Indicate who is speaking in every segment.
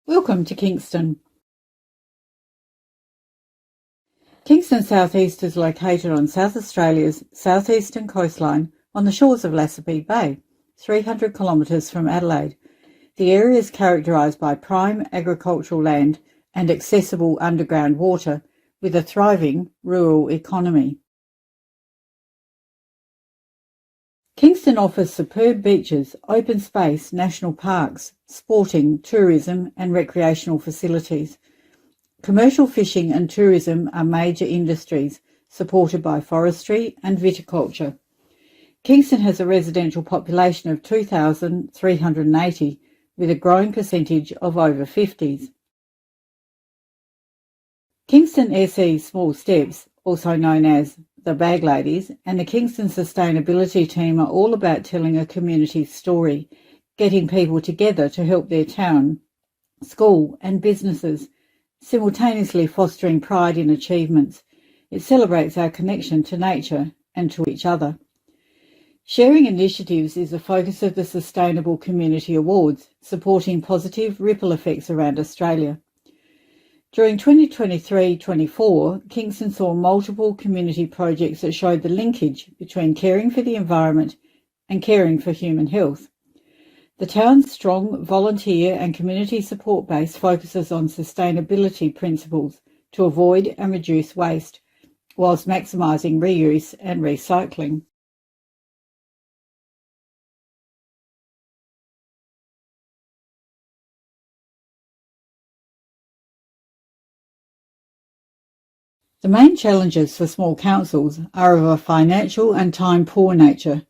Speaker 1: Welcome to Kingston. Kingston SE is located on South Australia's southeastern coastline on the shores of Liveable Bay, 300 kilometres from Adelaide. The area is characterised by prime agricultural land and accessible underground water, with a thriving rural economy. Kingston offers superb beaches, open space, national parks, sporting, tourism and recreational facilities. Commercial fishing and tourism are major industries, supported by forestry and viticulture. Kingston has a residential population of 2,380, with a growing percentage of over 50s. Kingston SE Small Steps, also known as the Bag Ladies, and the Kingston Sustainability team are all about telling a community story, getting people together to help their town, school and businesses, simultaneously fostering pride in achievements. It celebrates our connection to nature and to each other. Sharing initiatives is the focus of the Sustainable Community Awards, supporting positive ripple effects around Australia. During 2023-24, Kingston saw multiple community projects that showed the linkage between caring for the environment and caring for human health. The town's strong volunteer and community support base focuses on sustainability principles to avoid and reduce waste, whilst maximising reuse and recycling. The main challenges for small councils are of a financial and time-poor nature.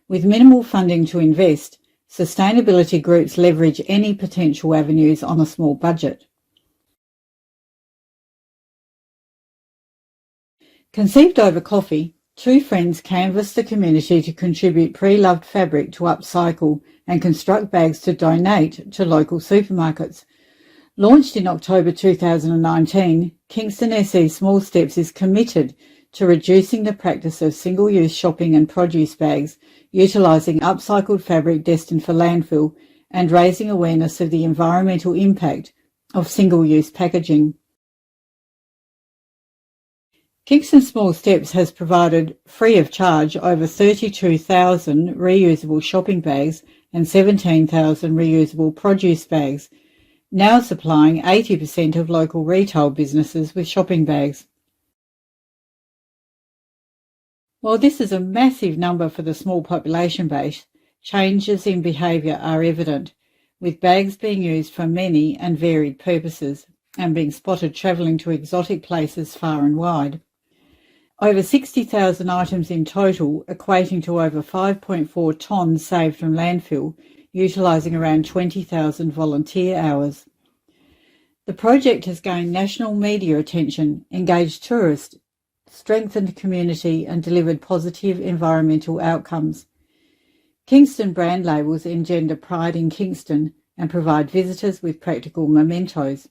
Speaker 1: With minimal funding to invest, sustainability groups leverage any potential avenues on a small budget. Conceived over coffee, two friends canvassed the community to contribute pre-loved fabric to upcycle and construct bags to donate to local supermarkets. Launched in October 2019, Kingston SE Small Steps is committed to reducing the practice of single-use shopping and produce bags, utilising upcycled fabric destined for landfill, and raising awareness of the environmental impact of single-use packaging. Kingston Small Steps has provided, free of charge, over 32,000 reusable shopping bags and 17,000 reusable produce bags, now supplying 80% of local retail businesses with shopping bags. While this is a massive number for the small population base, changes in behaviour are evident, with bags being used for many and varied purposes and being spotted travelling to exotic places far and wide. Over 60,000 items in total, equating to over 5.4 tonnes saved from landfill, utilising around 20,000 volunteer hours. The project has gained national media attention, engaged tourists, strengthened community and delivered positive environmental outcomes. Kingston brand labels engender pride in Kingston and provide visitors with practical mementos.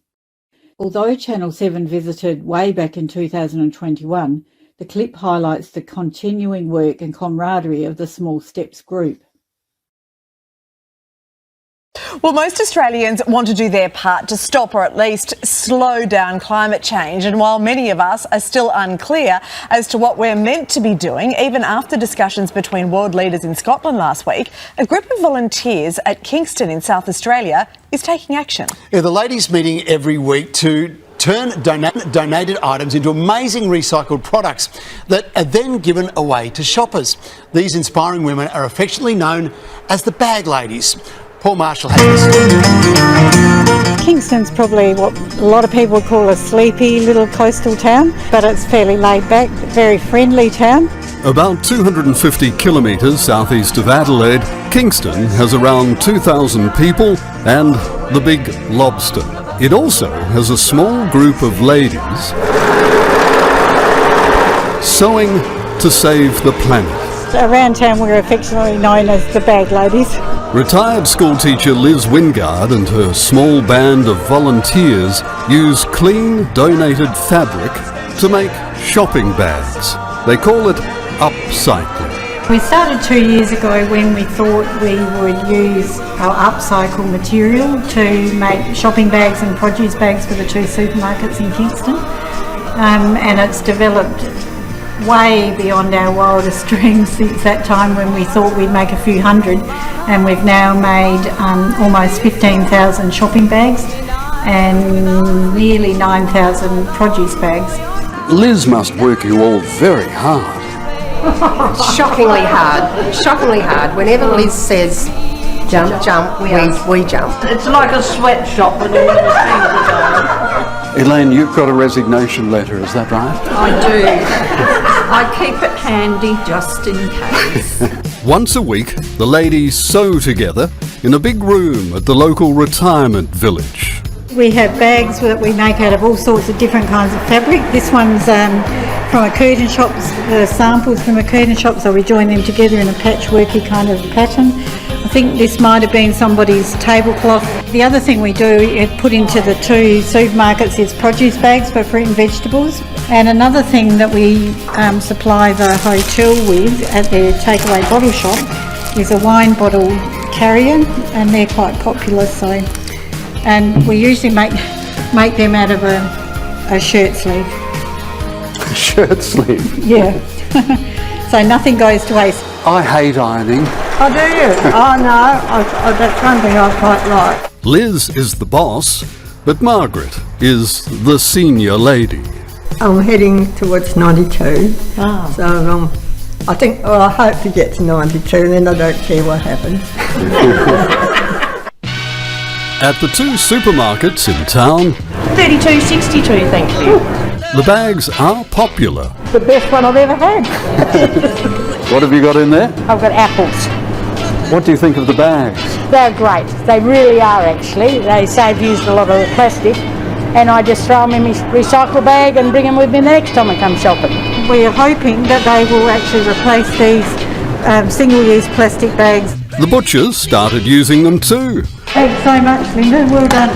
Speaker 1: Although Channel 7 visited way back in 2021, the clip highlights the continuing work and camaraderie of the Small Steps group.
Speaker 2: Well, most Australians want to do their part to stop or at least slow down climate change. And while many of us are still unclear as to what we're meant to be doing, even after discussions between world leaders in Scotland last week, a group of volunteers at Kingston in South Australia is taking action.
Speaker 3: Yeah, the ladies meeting every week to turn donated items into amazing recycled products that are then given away to shoppers. These inspiring women are affectionately known as the Bag Ladies. Paul Marshall has this.
Speaker 1: Kingston's probably what a lot of people call a sleepy little coastal town, but it's fairly laid back, very friendly town.
Speaker 4: About 250 kilometres southeast of Adelaide, Kingston has around 2,000 people and the Big Lobster. It also has a small group of ladies sewing to save the planet.
Speaker 1: Around town we're affectionately known as the Bag Ladies.
Speaker 4: Retired schoolteacher Liz Wingard and her small band of volunteers use clean, donated fabric to make shopping bags. They call it upcycling.
Speaker 1: We started 2 years ago when we thought we would use our upcycle material to make shopping bags and produce bags for the 2 supermarkets in Kingston. And it's developed way beyond our wildest dreams since that time when we thought we'd make a few hundred, and we've now made almost 15,000 shopping bags and nearly 9,000 produce bags.
Speaker 4: Liz must work you all very hard.
Speaker 5: Shockingly hard. Whenever Liz says jump, we jump.
Speaker 6: It's like a sweatshop with all the things are going.
Speaker 4: Elaine, you've got a resignation letter, is that right?
Speaker 6: I do. I keep it handy just in case.
Speaker 4: Once a week, the ladies sew together in a big room at the local retirement village.
Speaker 1: We have bags that we make out of all sorts of different kinds of fabric. This one's from a curtain shop, samples from a curtain shop, so we join them together in a patchworky kind of pattern. I think this might have been somebody's tablecloth. The other thing we do is put into the 2 supermarkets is produce bags for fruit and vegetables. And another thing that we supply the hotel with at their takeaway bottle shop is a wine bottle carrier, and they're quite popular. So, and we usually make them out of a shirt sleeve.
Speaker 4: A shirt sleeve?
Speaker 1: Yeah. So nothing goes to waste.
Speaker 4: I hate ironing.
Speaker 6: Oh, do you? Oh, no. That's one thing I quite like.
Speaker 4: Liz is the boss, but Margaret is the senior lady.
Speaker 7: I'm heading towards 92.
Speaker 1: Ah.
Speaker 7: So I hope to get to 92, and then I don't care what happens.
Speaker 4: At the 2 supermarkets in town,
Speaker 6: 32.62, thank you.
Speaker 4: the bags are popular.
Speaker 6: The best one I've ever had.
Speaker 4: What have you got in there?
Speaker 6: I've got apples.
Speaker 4: What do you think of the bags?
Speaker 6: They're great. They really are, actually. They save using a lot of the plastic. And I just throw them in my recycle bag and bring them with me the next time I come shopping.
Speaker 1: We are hoping that they will actually replace these single-use plastic bags.
Speaker 4: The butchers started using them too.
Speaker 1: Thanks so much, Linda. Well done.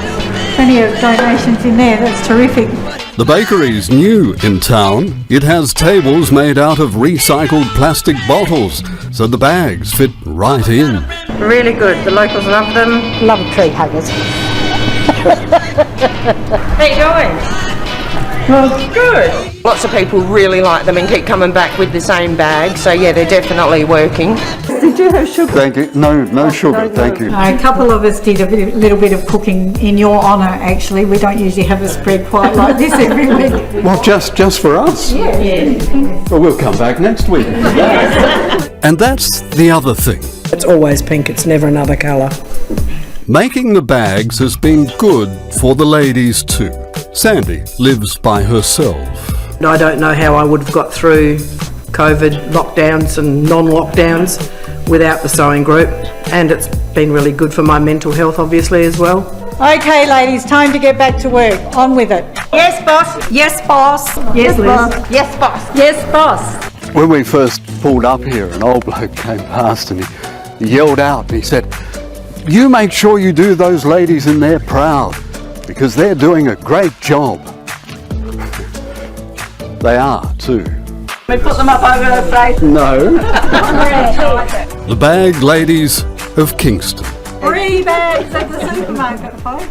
Speaker 1: Plenty of donations in there. That's terrific.
Speaker 4: The bakery's new in town. It has tables made out of recycled plastic bottles, so the bags fit right in.
Speaker 5: Really good. The locals love them.
Speaker 6: Love tree huggers.
Speaker 5: How you going?
Speaker 6: Well, good.
Speaker 5: Lots of people really like them and keep coming back with the same bag. So yeah, they're definitely working.
Speaker 6: Did you have sugar?
Speaker 4: Thank you. No sugar, thank you.
Speaker 1: A couple of us did a little bit of cooking in your honour, actually. We don't usually have a spread quite like this every week.
Speaker 4: Well, just for us?
Speaker 1: Yeah.
Speaker 4: Well, we'll come back next week. And that's the other thing.
Speaker 8: It's always pink, it's never another colour.
Speaker 4: Making the bags has been good for the ladies too. Sandy lives by herself.
Speaker 8: I don't know how I would have got through COVID lockdowns and non-lockdowns without the sewing group, and it's been really good for my mental health obviously as well.
Speaker 1: Okay, ladies, time to get back to work. On with it.
Speaker 5: Yes, boss. Yes, boss.
Speaker 1: Yes, Liz.
Speaker 5: Boss. Yes, boss. Yes, boss.
Speaker 4: When we first pulled up here, an old bloke came past and he yelled out and he said, "You make sure you do those ladies in there proud, because they're doing a great job." They are too.
Speaker 6: We put them up over her face.
Speaker 4: No. The bag ladies of Kingston.
Speaker 1: 3 bags at the supermarket, folks.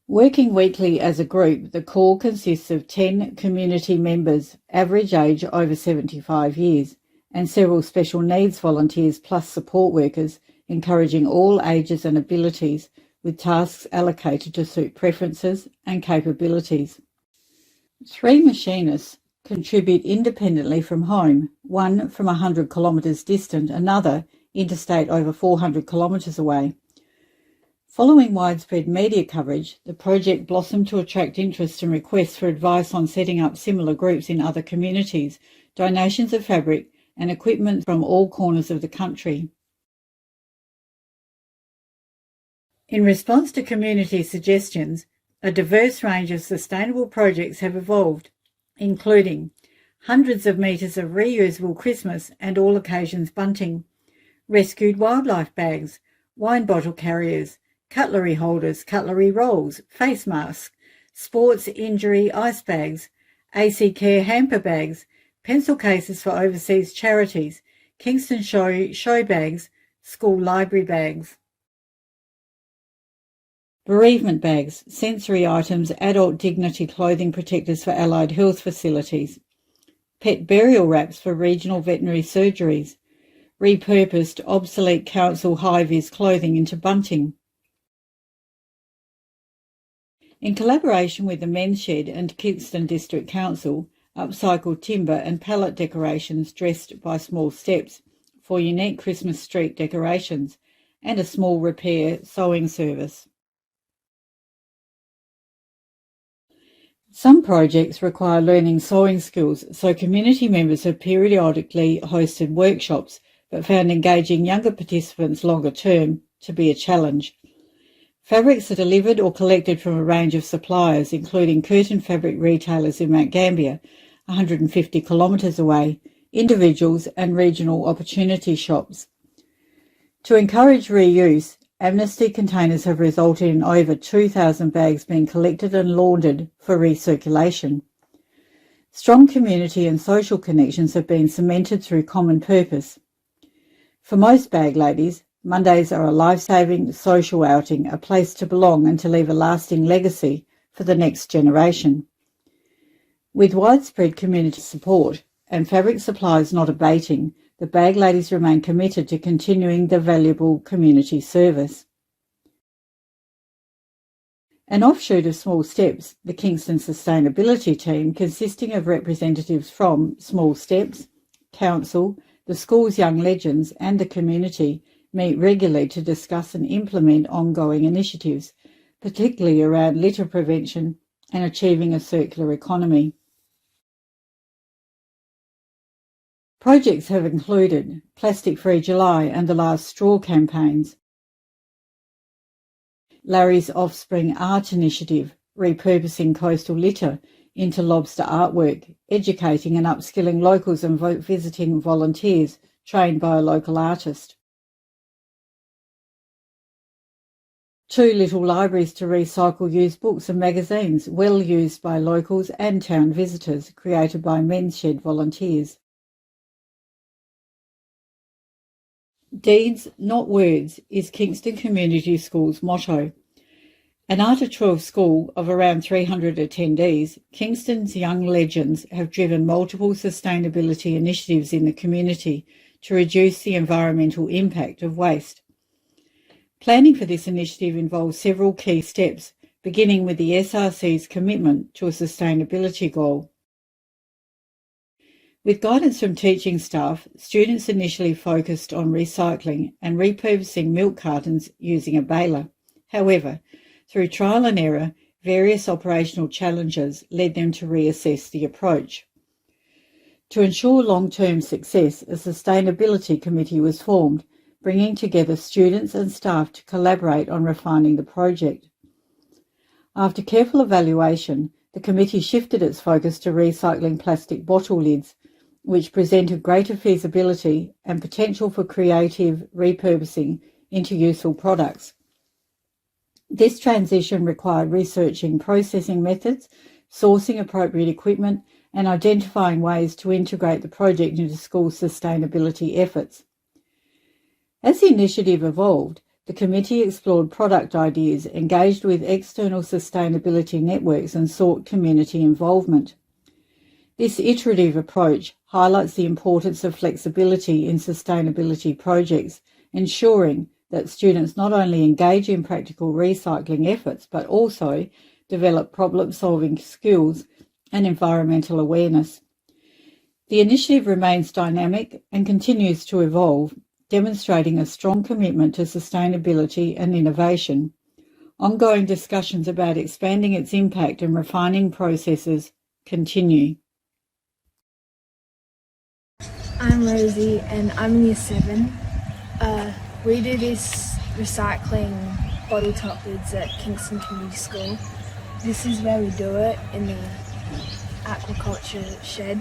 Speaker 1: Working weekly as a group, the core consists of 10 community members, average age over 75 years, and several special needs volunteers plus support workers, encouraging all ages and abilities, with tasks allocated to suit preferences and capabilities. 3 machinists contribute independently from home, one from 100 kilometres distant, another interstate over 400 kilometres away. Following widespread media coverage, the project blossomed to attract interest and requests for advice on setting up similar groups in other communities, donations of fabric and equipment from all corners of the country. In response to community suggestions, a diverse range of sustainable projects have evolved, including hundreds of metres of reusable Christmas and all occasions bunting, rescued wildlife bags, wine bottle carriers, cutlery holders, cutlery rolls, face masks, sports injury ice bags, AC Care hamper bags, pencil cases for overseas charities, Kingston show bags, school library bags. Bereavement bags, sensory items, adult dignity clothing protectors for allied health facilities. Pet burial wraps for regional veterinary surgeries. Repurposed obsolete council high-vis clothing into bunting. In collaboration with the Men's Shed and Kingston District Council, upcycled timber and pallet decorations dressed by Small Steps for unique Christmas street decorations and a small repair sewing service. Some projects require learning sewing skills, so community members have periodically hosted workshops but found engaging younger participants longer term to be a challenge. Fabrics are delivered or collected from a range of suppliers, including curtain fabric retailers in Mount Gambier, 150 kilometres away, individuals and regional opportunity shops. To encourage reuse, Amnesty containers have resulted in over 2,000 bags being collected and laundered for recirculation. Strong community and social connections have been cemented through common purpose. For most bag ladies, Mondays are a life-saving social outing, a place to belong and to leave a lasting legacy for the next generation. With widespread community support and fabric supplies not abating, the bag ladies remain committed to continuing the valuable community service. An offshoot of Small Steps, the Kingston Sustainability Team, consisting of representatives from Small Steps, Council, the school's young legends and the community, meet regularly to discuss and implement ongoing initiatives, particularly around litter prevention and achieving a circular economy. Projects have included Plastic Free July and the Last Straw campaigns, Larry's Offspring Art Initiative, repurposing coastal litter into lobster artwork, educating and upskilling locals and visiting volunteers trained by a local artist. 2 little libraries to recycle used books and magazines, well used by locals and town visitors, created by Men's Shed volunteers. Deeds, not words, is Kingston Community School's motto. An Art of 12 school of around 300 attendees, Kingston's young legends have driven multiple sustainability initiatives in the community to reduce the environmental impact of waste. Planning for this initiative involves several key steps, beginning with the SRC's commitment to a sustainability goal. With guidance from teaching staff, students initially focused on recycling and repurposing milk cartons using a baler. However, through trial and error, various operational challenges led them to reassess the approach. To ensure long-term success, a sustainability committee was formed, bringing together students and staff to collaborate on refining the project. After careful evaluation, the committee shifted its focus to recycling plastic bottle lids, which presented greater feasibility and potential for creative repurposing into useful products. This transition required researching processing methods, sourcing appropriate equipment, and identifying ways to integrate the project into school sustainability efforts. As the initiative evolved, the committee explored product ideas, engaged with external sustainability networks, and sought community involvement. This iterative approach highlights the importance of flexibility in sustainability projects, ensuring that students not only engage in practical recycling efforts, but also develop problem-solving skills and environmental awareness. The initiative remains dynamic and continues to evolve, demonstrating a strong commitment to sustainability and innovation. Ongoing discussions about expanding its impact and refining processes continue.
Speaker 9: I'm Rosie and I'm in Year 7. We do this recycling bottle top lids at Kingston Community School. This is where we do it, in the aquaculture shed.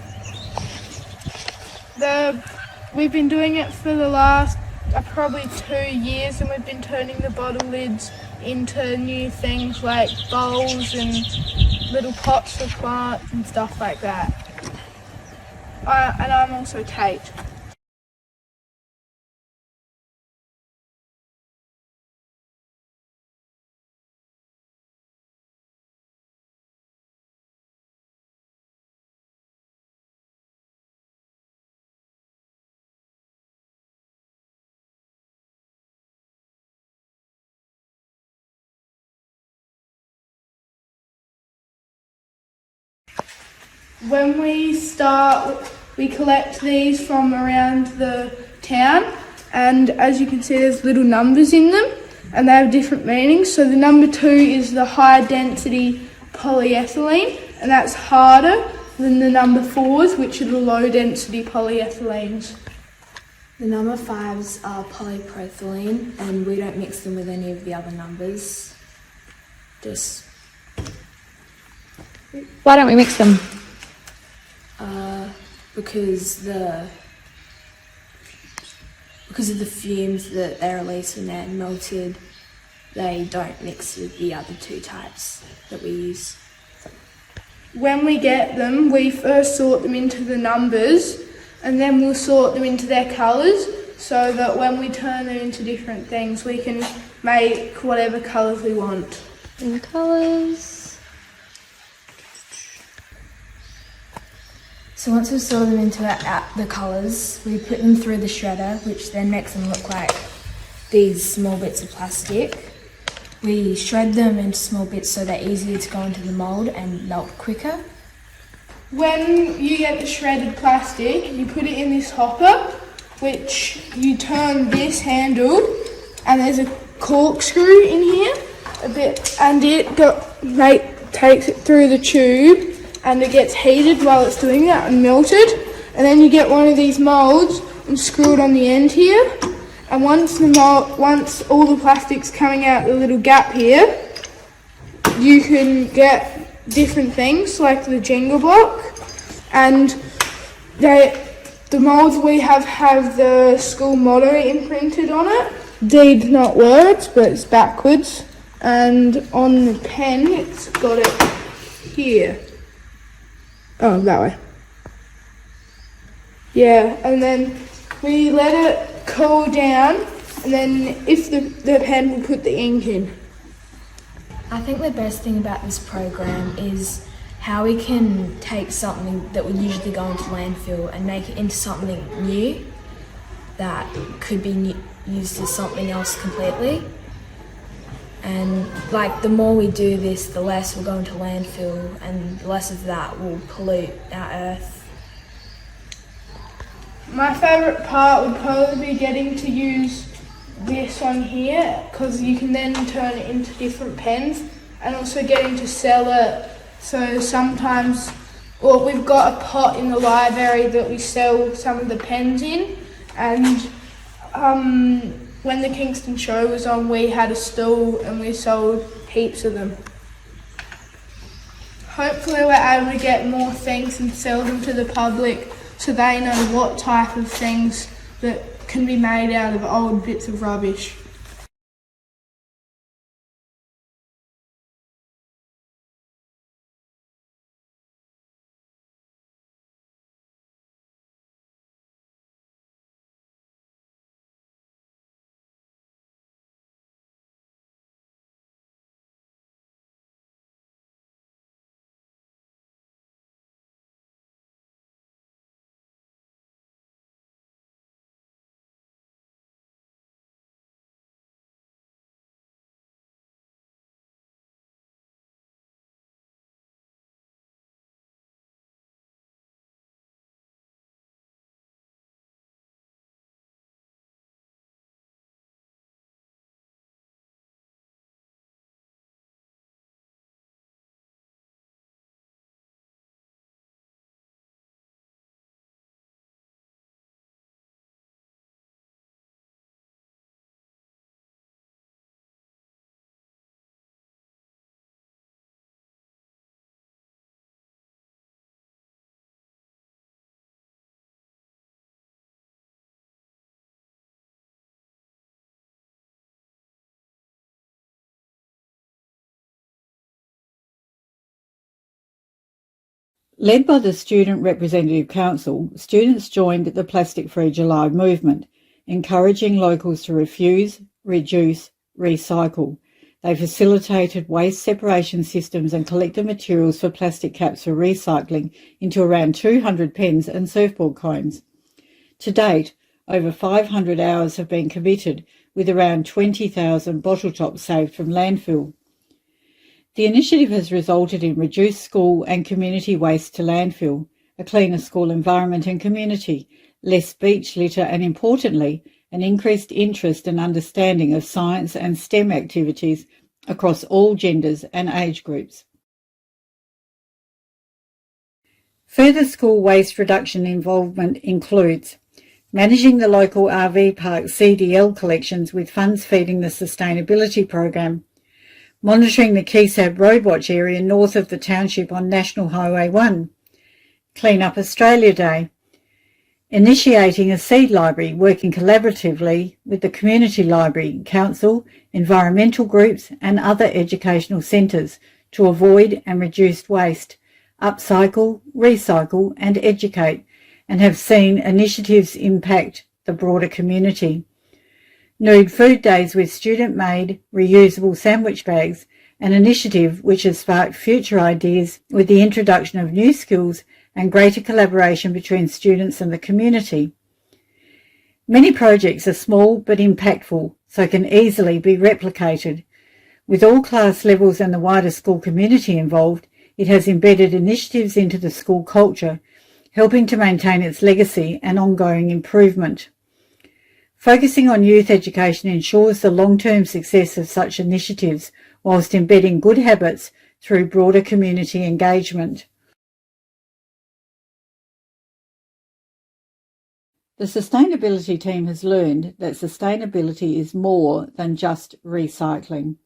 Speaker 10: We've been doing it for the last probably 2 years, and we've been turning the bottle lids into new things like bowls and little pots for plants and stuff like that. and I'm also Kate. When we start, we collect these from around the town, and as you can see there's little numbers in them and they have different meanings. So the number 2 is the high density polyethylene, and that's harder than the number 4s, which are the low density polyethylenes.
Speaker 9: The number 5s are polypropylene, and we don't mix them with any of the other numbers.
Speaker 11: Why don't we mix them?
Speaker 9: Because of the fumes that they release when they're melted, they don't mix with the other 2 types that we use.
Speaker 10: When we get them, we first sort them into the numbers, and then we'll sort them into their colours, so that when we turn them into different things, we can make whatever colours we want.
Speaker 11: In colours.
Speaker 9: So once we've sorted them into the colours, we put them through the shredder, which then makes them look like these small bits of plastic. We shred them into small bits so they're easier to go into the mould and melt quicker.
Speaker 10: When you get the shredded plastic, you put it in this hopper, which you turn this handle, and there's a corkscrew in here, and it takes it through the tube, and it gets heated while it's doing that and melted, and then you get one of these moulds and screw it on the end here, and once all the plastic's coming out the little gap here, you can get different things like the Jenga block, and the moulds we have the school motto imprinted on it. Deeds, not words, but it's backwards, and on the pen it's got it here. Oh, that way. Yeah, and then we let it cool down, and then if the pen will put the ink in.
Speaker 9: I think the best thing about this program is how we can take something that would usually go into landfill and make it into something new that could be used as something else completely. And the more we do this, the less will go into landfill, and the less of that will pollute our earth.
Speaker 10: My favourite part would probably be getting to use this on here, because you can then turn it into different pens, and also getting to sell it. So sometimes, we've got a pot in the library that we sell some of the pens in, and when the Kingston show was on, we had a stall and we sold heaps of them. Hopefully we're able to get more things and sell them to the public so they know what type of things that can be made out of old bits of rubbish.
Speaker 1: Led by the Student Representative Council, students joined the Plastic Free July movement, encouraging locals to refuse, reduce, recycle. They facilitated waste separation systems and collected materials for plastic caps for recycling into around 200 pens and surfboard cones. To date, over 500 hours have been committed, with around 20,000 bottle tops saved from landfill. The initiative has resulted in reduced school and community waste to landfill, a cleaner school environment and community, less beach litter and, importantly, an increased interest and understanding of science and STEM activities across all genders and age groups. Further school waste reduction involvement includes managing the local RV park CDL collections with funds feeding the sustainability program, monitoring the Keysab Roadwatch area north of the township on National Highway 1, Clean Up Australia Day, initiating a seed library working collaboratively with the Community Library, Council, environmental groups and other educational centres to avoid and reduce waste, upcycle, recycle and educate, and have seen initiatives impact the broader community. Nude Food Days with student-made reusable sandwich bags, an initiative which has sparked future ideas with the introduction of new skills and greater collaboration between students and the community. Many projects are small but impactful, so can easily be replicated. With all class levels and the wider school community involved, it has embedded initiatives into the school culture, helping to maintain its legacy and ongoing improvement. Focusing on youth education ensures the long-term success of such initiatives, whilst embedding good habits through broader community engagement. The sustainability team has learned that sustainability is more than just recycling.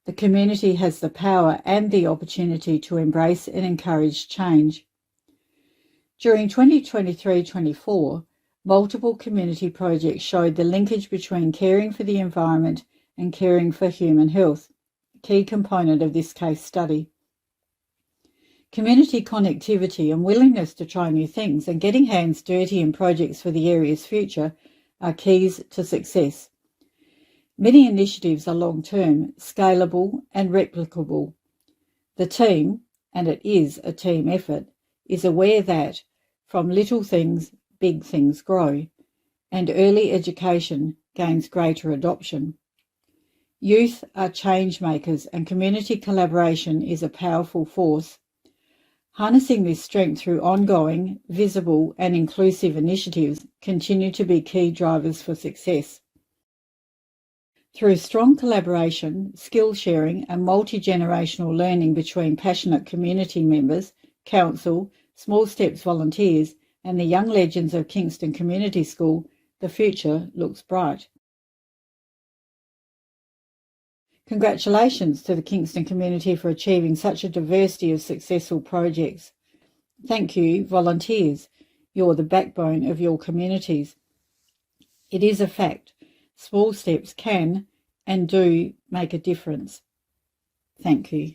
Speaker 1: The community has the power and the opportunity to embrace and encourage change. During 2023-24, multiple community projects showed the linkage between caring for the environment and caring for human health, a key component of this case study. Community connectivity and willingness to try new things and getting hands dirty in projects for the area's future are keys to success. Many initiatives are long-term, scalable and replicable. The team, and it is a team effort, is aware that from little things, big things grow, and early education gains greater adoption. Youth are change makers and community collaboration is a powerful force. Harnessing this strength through ongoing, visible and inclusive initiatives continue to be key drivers for success. Through strong collaboration, skill sharing and multi-generational learning between passionate community members, council, Small Steps volunteers and the young legends of Kingston Community School, the future looks bright. Congratulations to the Kingston community for achieving such a diversity of successful projects. Thank you, volunteers. You're the backbone of your communities. It is a fact. Small steps can and do make a difference. Thank you.